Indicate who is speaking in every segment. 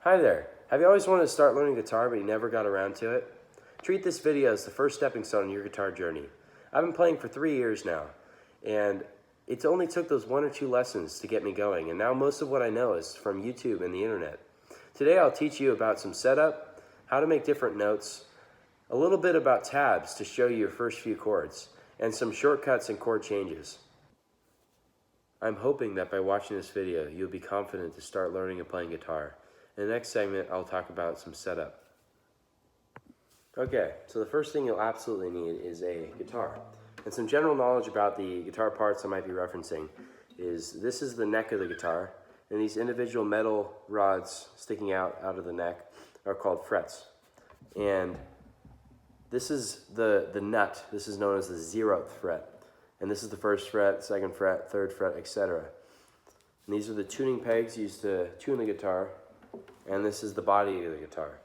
Speaker 1: Hi there. Have you always wanted to start learning guitar but you never got around to it? Treat this video as the first stepping stone in your guitar journey. I've been playing for 3 years now, and it only took those 1 or 2 lessons to get me going, and now most of what I know is from YouTube and the internet. Today I'll teach you about some setup, how to make different notes, a little bit about tabs to show you your first few chords, and some shortcuts and chord changes. I'm hoping that by watching this video, you'll be confident to start learning and playing guitar. In the next segment, I'll talk about some setup. Okay, so the first thing you'll absolutely need is a guitar. And some general knowledge about the guitar parts I might be referencing is this is the neck of the guitar, and these individual metal rods sticking out of the neck are called frets. And this is the nut. This is known as the 0th fret. And this is the 1st fret, 2nd fret, 3rd fret, etc. And these are the tuning pegs used to tune the guitar, and this is the body of the guitar.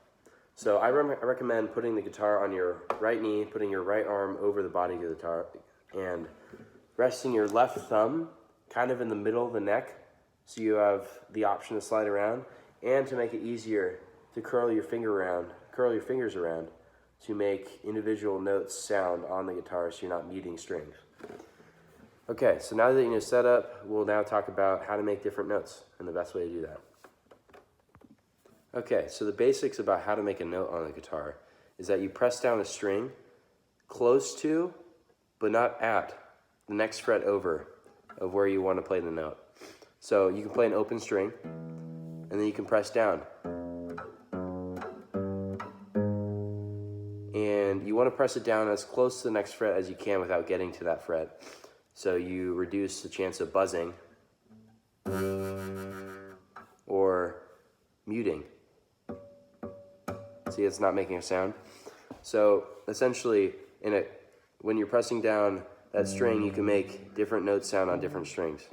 Speaker 1: So I recommend putting the guitar on your right knee, putting your right arm over the body of the guitar, and resting your left thumb kind of in the middle of the neck, so you have the option to slide around, and to make it easier to curl your fingers around to make individual notes sound on the guitar so you're not muting strings. Okay, so now that you know setup, we'll now talk about how to make different notes and the best way to do that. Okay, so the basics about how to make a note on a guitar is that you press down a string close to, but not at, the next fret over of where you want to play the note. So you can play an open string, and then you can press down. And you want to press it down as close to the next fret as you can without getting to that fret. So you reduce the chance of buzzing or muting. See, it's not making a sound. So essentially, when you're pressing down that string, you can make different notes sound on different strings.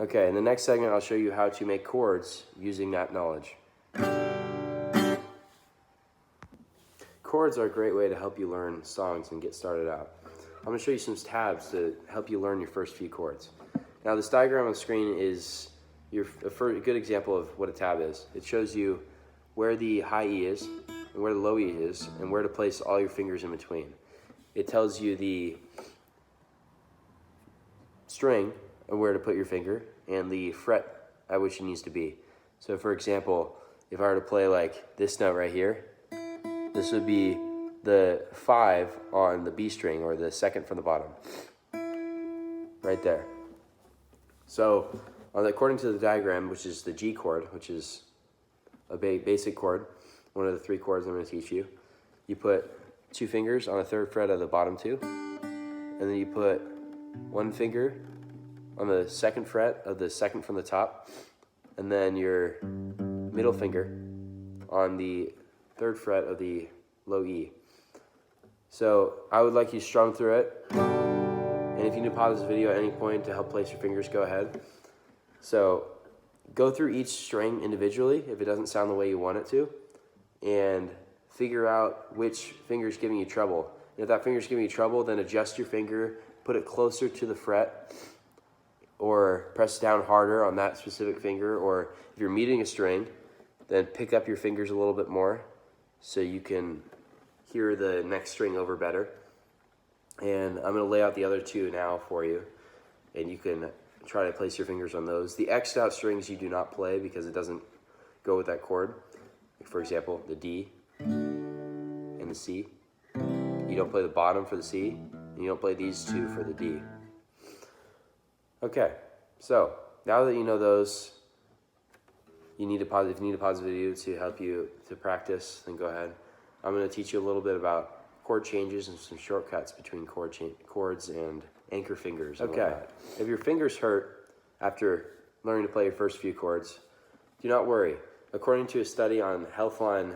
Speaker 1: Okay, in the next segment, I'll show you how to make chords using that knowledge. Chords are a great way to help you learn songs and get started out. I'm going to show you some tabs to help you learn your first few chords. Now, this diagram on the screen is a good example of what a tab is. It shows you where the high E is, and where the low E is, and where to place all your fingers in between. It tells you the string and where to put your finger, and the fret at which it needs to be. So for example, if I were to play like this note right here, this would be the 5 on the B string, or the 2nd from the bottom, right there. So according to the diagram, which is the G chord, which is a basic chord, one of the 3 chords I'm going to teach you, you put 2 fingers on the 3rd fret of the bottom 2, and then you put 1 finger on the 2nd fret of the 2nd from the top, and then your middle finger on the 3rd fret of the low E. So I would like you to strum through it, and if you need to pause this video at any point to help place your fingers, go ahead. So go through each string individually if it doesn't sound the way you want it to, and figure out which finger is giving you trouble. And if that finger is giving you trouble, then adjust your finger, put it closer to the fret, or press down harder on that specific finger, or if you're muting a string, then pick up your fingers a little bit more so you can hear the next string over better. And I'm going to lay out the other 2 now for you, and you can try to place your fingers on those. The X'd out strings you do not play because it doesn't go with that chord. For example, the D and the C. You don't play the bottom for the C, and you don't play these 2 for the D. Okay, so now that you know those, if you need to pause the video to help you to practice, then go ahead. I'm going to teach you a little bit about chord changes and some shortcuts between chords and anchor fingers. Okay, if your fingers hurt after learning to play your first few chords, do not worry. According to a study on Healthline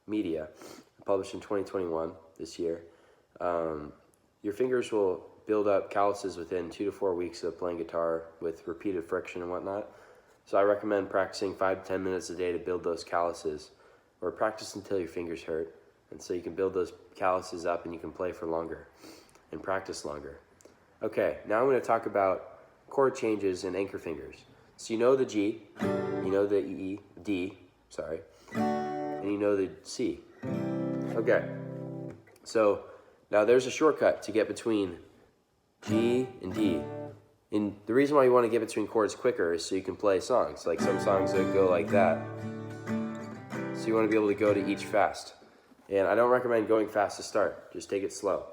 Speaker 1: Media, published in 2021, this year, your fingers will build up calluses within 2 to 4 weeks of playing guitar with repeated friction and whatnot. So I recommend practicing 5 to 10 minutes a day to build those calluses, or practice until your fingers hurt. And so you can build those calluses up and you can play for longer and practice longer. Okay, now I'm going to talk about chord changes and anchor fingers. So you know the G, you know the E, D, sorry, and you know the C. Okay, so now there's a shortcut to get between G and D. And the reason why you want to get between chords quicker is so you can play songs. Like some songs that go like that. So you want to be able to go to each fast. And I don't recommend going fast to start. Just take it slow.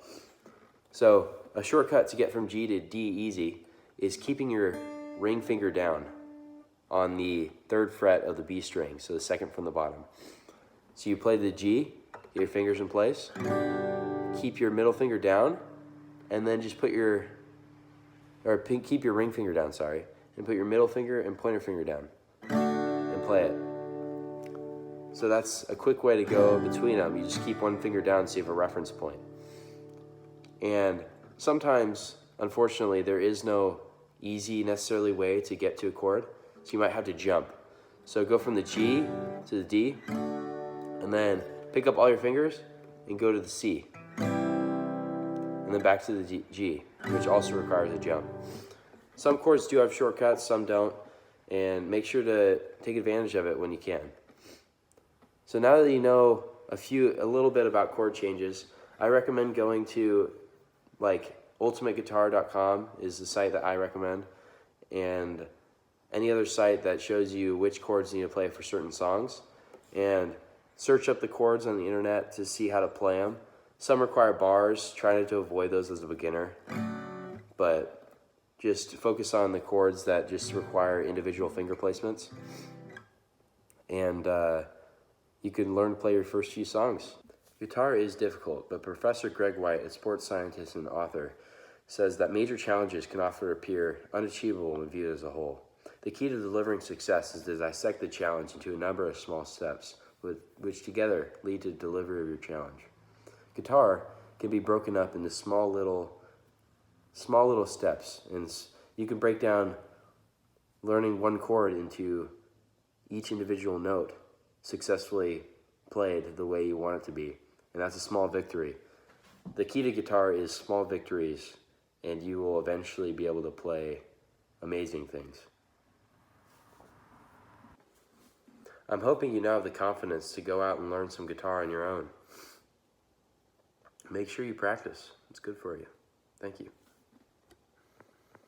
Speaker 1: So a shortcut to get from G to D easy is keeping your ring finger down on the 3rd fret of the B string, so the 2nd from the bottom. So you play the G, get your fingers in place, keep your middle finger down, and then just put your, keep your ring finger down, sorry, and put your middle finger and pointer finger down, and play it. So that's a quick way to go between them. You just keep one finger down so you have a reference point. And sometimes, unfortunately, there is no easy necessarily way to get to a chord, so you might have to jump. So go from the G to the D, and then pick up all your fingers and go to the C. And then back to the G, which also requires a jump. Some chords do have shortcuts, some don't, and make sure to take advantage of it when you can. So now that you know a little bit about chord changes, I recommend going to ultimateguitar.com is the site that I recommend, and any other site that shows you which chords you need to play for certain songs, and search up the chords on the internet to see how to play them. Some require bars, try to avoid those as a beginner, but just focus on the chords that just require individual finger placements, and you can learn to play your first few songs. Guitar is difficult, but Professor Greg White, a sports scientist and author, says that major challenges can often appear unachievable when viewed as a whole. The key to delivering success is to dissect the challenge into a number of small steps, which together lead to delivery of your challenge. Guitar can be broken up into small little steps, and you can break down learning one chord into each individual note successfully played the way you want it to be, and that's a small victory. The key to guitar is small victories, and you will eventually be able to play amazing things. I'm hoping you now have the confidence to go out and learn some guitar on your own. Make sure you practice. It's good for you. Thank you.